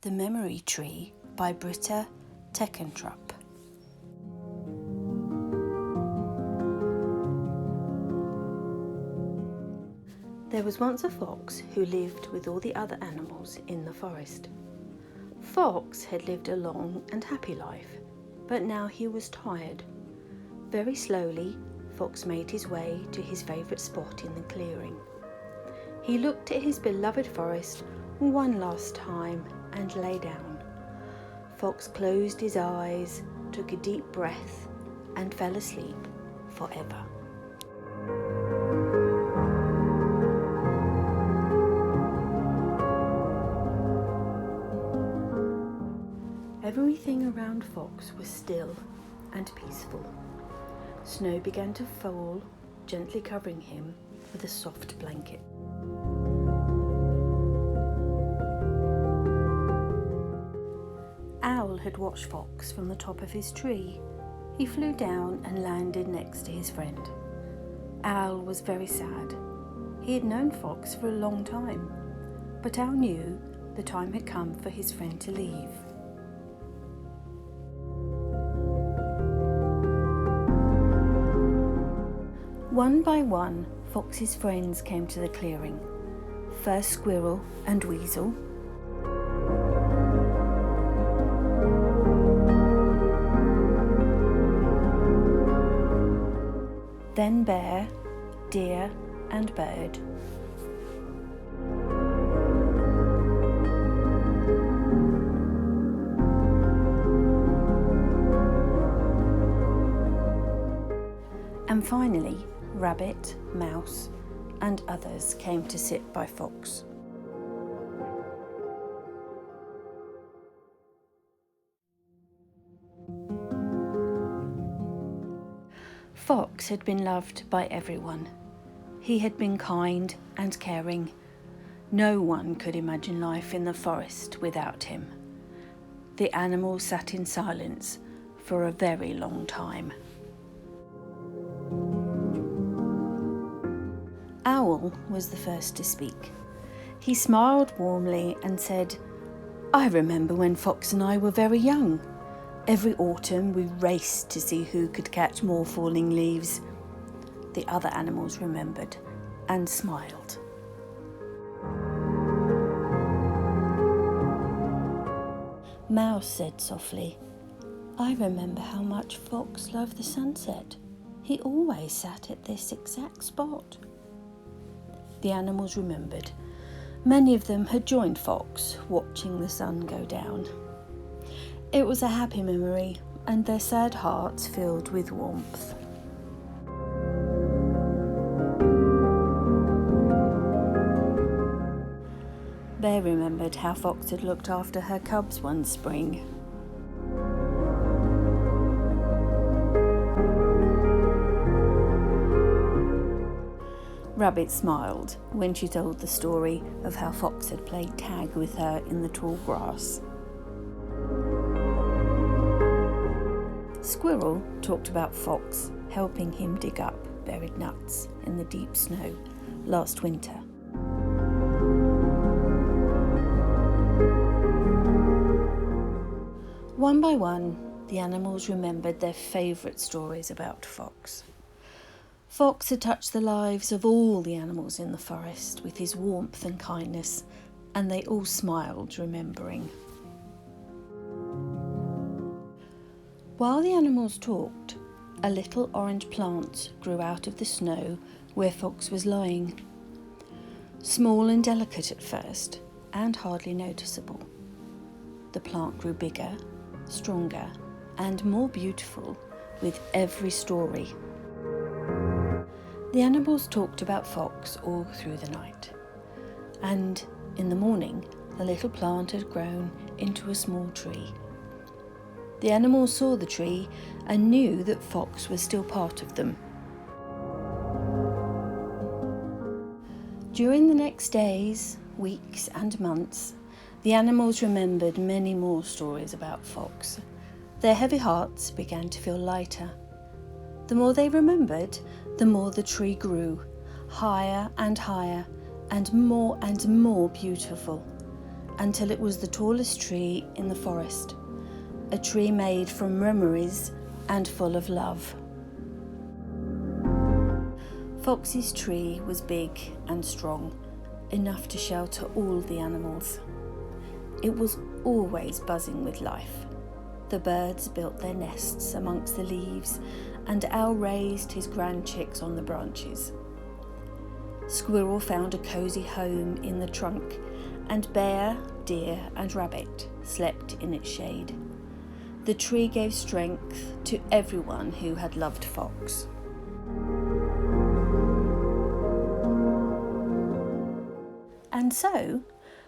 The Memory Tree by Britta Teckentrup. There was once a fox who lived with all the other animals in the forest. Fox had lived a long and happy life, but now he was tired. Very slowly, Fox made his way to his favourite spot in the clearing. He looked at his beloved forest one last time and lay down. Fox closed his eyes, took a deep breath, and fell asleep forever. Everything around Fox was still and peaceful. Snow began to fall, gently covering him with a soft blanket. Owl had watched Fox from the top of his tree. He flew down and landed next to his friend. Owl was very sad. He had known Fox for a long time, but Owl knew the time had come for his friend to leave. One by one, Fox's friends came to the clearing. First Squirrel and Weasel, then Bear, Deer and Bird. And finally, Rabbit, Mouse and others came to sit by Fox. Fox had been loved by everyone. He had been kind and caring. No one could imagine life in the forest without him. The animals sat in silence for a very long time. Owl was the first to speak. He smiled warmly and said, "I remember when Fox and I were very young. Every autumn we raced to see who could catch more falling leaves." The other animals remembered and smiled. Mouse said softly, "I remember how much Fox loved the sunset. He always sat at this exact spot." The animals remembered. Many of them had joined Fox, watching the sun go down. It was a happy memory, and their sad hearts filled with warmth. Bear remembered how Fox had looked after her cubs one spring. Rabbit smiled when she told the story of how Fox had played tag with her in the tall grass. Squirrel talked about Fox helping him dig up buried nuts in the deep snow last winter. One by one, the animals remembered their favourite stories about Fox. Fox had touched the lives of all the animals in the forest with his warmth and kindness, and they all smiled, remembering. While the animals talked, a little orange plant grew out of the snow where Fox was lying. Small and delicate at first, and hardly noticeable. The plant grew bigger, stronger, and more beautiful with every story. The animals talked about Fox all through the night, and in the morning the little plant had grown into a small tree. The animals saw the tree and knew that Fox was still part of them. During the next days, weeks and months, the animals remembered many more stories about Fox. Their heavy hearts began to feel lighter. The more they remembered, the more the tree grew, higher and more beautiful. until it was the tallest tree in the forest, a tree made from memories and full of love. Fox's tree was big and strong, enough to shelter all the animals. It was always buzzing with life. The birds built their nests amongst the leaves, and Owl raised his grand chicks on the branches. Squirrel found a cosy home in the trunk, and bear, deer and rabbit slept in its shade. The tree gave strength to everyone who had loved Fox. And so,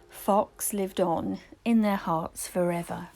Fox lived on in their hearts forever.